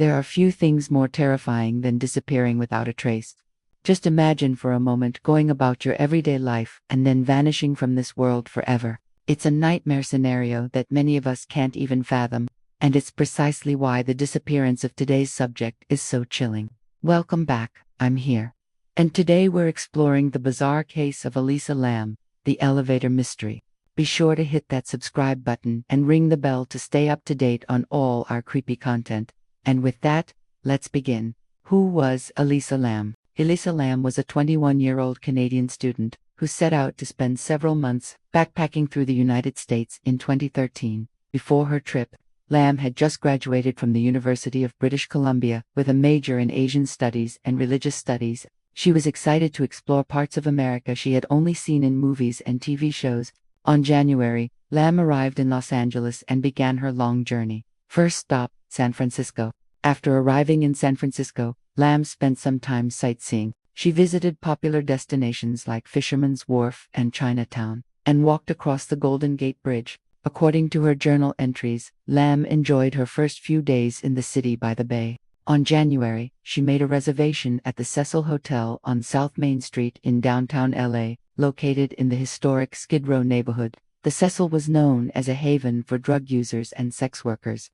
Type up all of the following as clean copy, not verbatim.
There are few things more terrifying than disappearing without a trace. Just imagine for a moment going about your everyday life and then vanishing from this world forever. It's a nightmare scenario that many of us can't even fathom, and it's precisely why the disappearance of today's subject is so chilling. Welcome back, I'm here. And today we're exploring the bizarre case of Elisa Lam, the elevator mystery. Be sure to hit that subscribe button and ring the bell to stay up to date on all our creepy content. And with that, let's begin. Who was Elisa Lam? Elisa Lam was a 21-year-old Canadian student who set out to spend several months backpacking through the United States in 2013. Before her trip, Lam had just graduated from the University of British Columbia with a major in Asian Studies and Religious Studies. She was excited to explore parts of America she had only seen in movies and TV shows. On January, Lam arrived in Los Angeles and began her long journey. First stop, San Francisco. After arriving in San Francisco, Lam spent some time sightseeing. She visited popular destinations like Fisherman's Wharf and Chinatown, and walked across the Golden Gate Bridge. According to her journal entries, Lam enjoyed her first few days in the city by the bay. On January, she made a reservation at the Cecil Hotel on South Main Street in downtown LA, located in the historic Skid Row neighborhood. The Cecil was known as a haven for drug users and sex workers.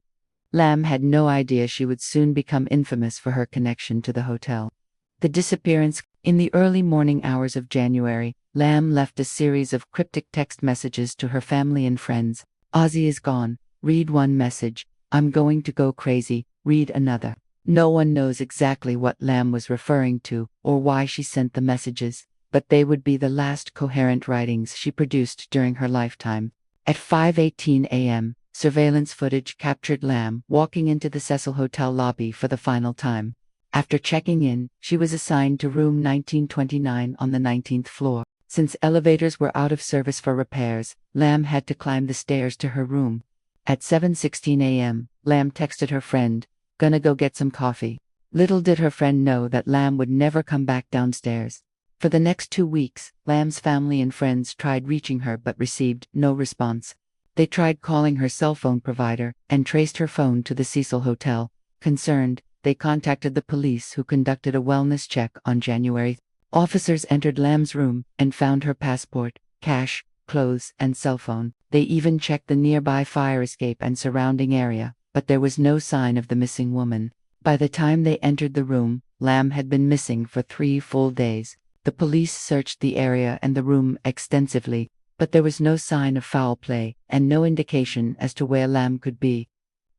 Lam had no idea she would soon become infamous for her connection to the hotel. The disappearance. In the early morning hours of January, Lam left a series of cryptic text messages to her family and friends. Ozzy is gone. Read one message. I'm going to go crazy. Read another. No one knows exactly what Lam was referring to or why she sent the messages, but they would be the last coherent writings she produced during her lifetime. At 5:18 a.m., surveillance footage captured Lam walking into the Cecil Hotel lobby for the final time. After checking in, she was assigned to room 1929 on the 19th floor. Since elevators were out of service for repairs, Lam had to climb the stairs to her room. At 7:16 a.m., Lam texted her friend, "Gonna go get some coffee." Little did her friend know that Lam would never come back downstairs. For the next 2 weeks, Lam's family and friends tried reaching her but received no response. They tried calling her cell phone provider and traced her phone to the Cecil Hotel. Concerned, they contacted the police, who conducted a wellness check on January. Officers entered Lam's room and found her passport, cash, clothes, and cell phone. They even checked the nearby fire escape and surrounding area, but there was no sign of the missing woman. By the time they entered the room, Lam had been missing for 3 full days. The police searched the area and the room extensively, but there was no sign of foul play and no indication as to where Lam could be.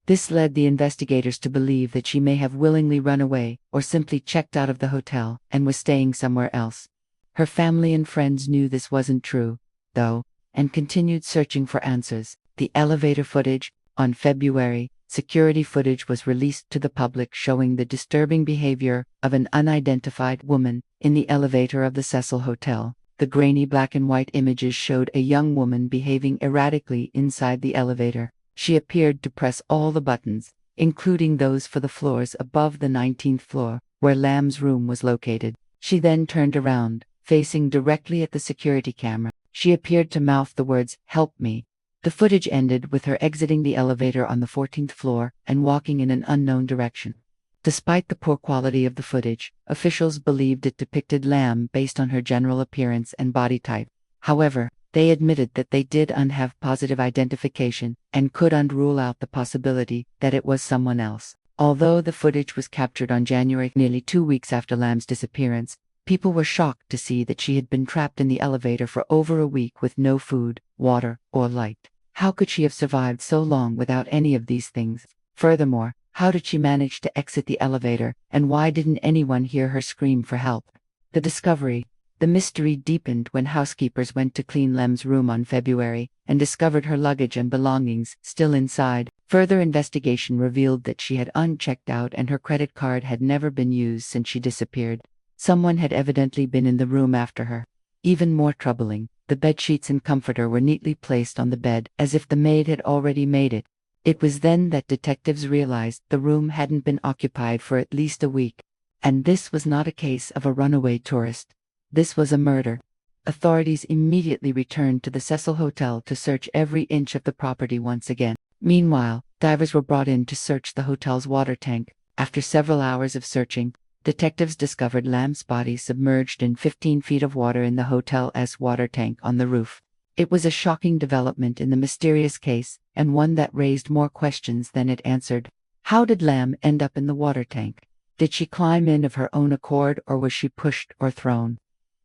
This led the investigators to believe that she may have willingly run away or simply checked out of the hotel and was staying somewhere else. Her family and friends knew this wasn't true, though, and continued searching for answers. The elevator footage. On February, security footage was released to the public showing the disturbing behavior of an unidentified woman in the elevator of the Cecil Hotel. The grainy black and white images showed a young woman behaving erratically inside the elevator. She appeared to press all the buttons, including those for the floors above the 19th floor, where Lam's room was located. She then turned around, facing directly at the security camera. She appeared to mouth the words, "Help me." The footage ended with her exiting the elevator on the 14th floor and walking in an unknown direction. Despite the poor quality of the footage, officials believed it depicted Lam based on her general appearance and body type. However, they admitted that they didn't have positive identification and couldn't rule out the possibility that it was someone else. Although the footage was captured on January, nearly 2 weeks after Lam's disappearance, people were shocked to see that she had been trapped in the elevator for over a week with no food, water, or light. How could she have survived so long without any of these things? Furthermore, how did she manage to exit the elevator, and why didn't anyone hear her scream for help? The mystery deepened when housekeepers went to clean Lam's room on February and discovered her luggage and belongings still inside. Further investigation revealed that she had unchecked out and her credit card had never been used since she disappeared. Someone had evidently been in the room after her. Even more troubling, the bedsheets and comforter were neatly placed on the bed as if the maid had already made it. It was then that detectives realized the room hadn't been occupied for at least a week. And this was not a case of a runaway tourist. This was a murder. Authorities immediately returned to the Cecil Hotel to search every inch of the property once again. Meanwhile, divers were brought in to search the hotel's water tank. After several hours of searching, detectives discovered Lam's body submerged in 15 feet of water in the hotel's water tank on the roof. It was a shocking development in the mysterious case, and one that raised more questions than it answered. How did Lam end up in the water tank? Did she climb in of her own accord, or was she pushed or thrown?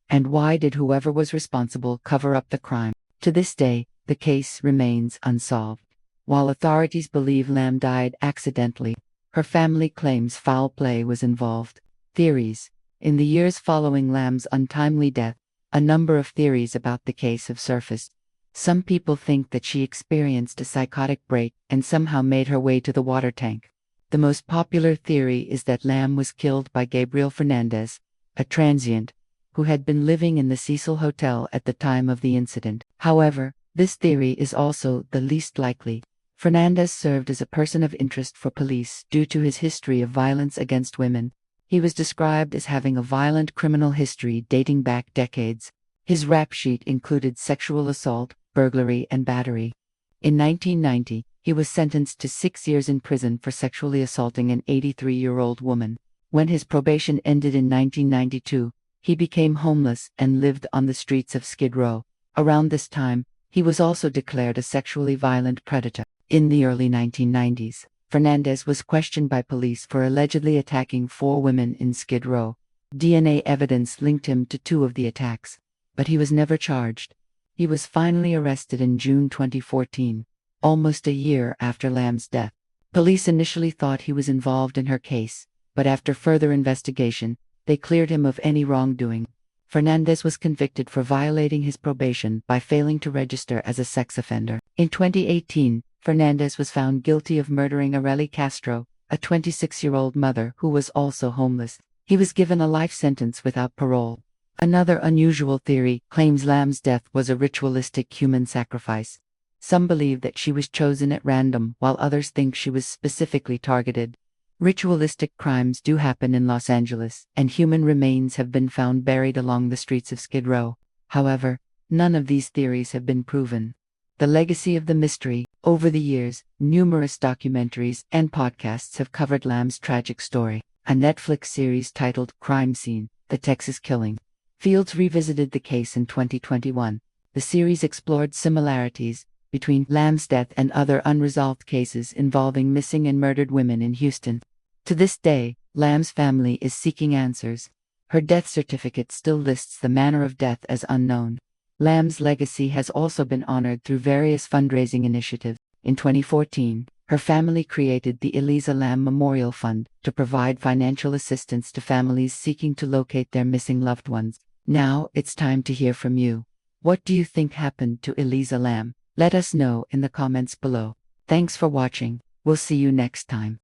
And why did whoever was responsible cover up the crime? To this day, the case remains unsolved. While authorities believe Lam died accidentally, her family claims foul play was involved. Theories. In the years following Lam's untimely death, a number of theories about the case have surfaced. Some people think that she experienced a psychotic break and somehow made her way to the water tank. The most popular theory is that Lam was killed by Gabriel Fernandez, a transient, who had been living in the Cecil Hotel at the time of the incident. However, this theory is also the least likely. Fernandez served as a person of interest for police due to his history of violence against women. He was described as having a violent criminal history dating back decades. His rap sheet included sexual assault, burglary, and battery. In 1990, he was sentenced to 6 years in prison for sexually assaulting an 83-year-old woman. When his probation ended in 1992, he became homeless and lived on the streets of Skid Row. Around this time, he was also declared a sexually violent predator. In the early 1990s, Fernandez was questioned by police for allegedly attacking 4 women in Skid Row. DNA evidence linked him to 2 of the attacks, but he was never charged. He was finally arrested in June 2014, almost a year after Lam's death. Police initially thought he was involved in her case, but after further investigation, they cleared him of any wrongdoing. Fernandez was convicted for violating his probation by failing to register as a sex offender. In 2018, Fernandez was found guilty of murdering Arely Castro, a 26-year-old mother who was also homeless. He was given a life sentence without parole. Another unusual theory claims Lam's death was a ritualistic human sacrifice. Some believe that she was chosen at random, while others think she was specifically targeted. Ritualistic crimes do happen in Los Angeles, and human remains have been found buried along the streets of Skid Row. However, none of these theories have been proven. The legacy of the mystery. Over the years, numerous documentaries and podcasts have covered Lam's tragic story. A Netflix series titled Crime Scene: The Texas Killing. Fields revisited the case in 2021. The series explored similarities between Lam's death and other unresolved cases involving missing and murdered women in Houston. To this day, Lam's family is seeking answers. Her death certificate still lists the manner of death as unknown. Lam's legacy has also been honored through various fundraising initiatives. In 2014, her family created the Elisa Lam Memorial Fund to provide financial assistance to families seeking to locate their missing loved ones. Now it's time to hear from you. What do you think happened to Elisa Lam? Let us know in the comments below. Thanks for watching. We'll see you next time.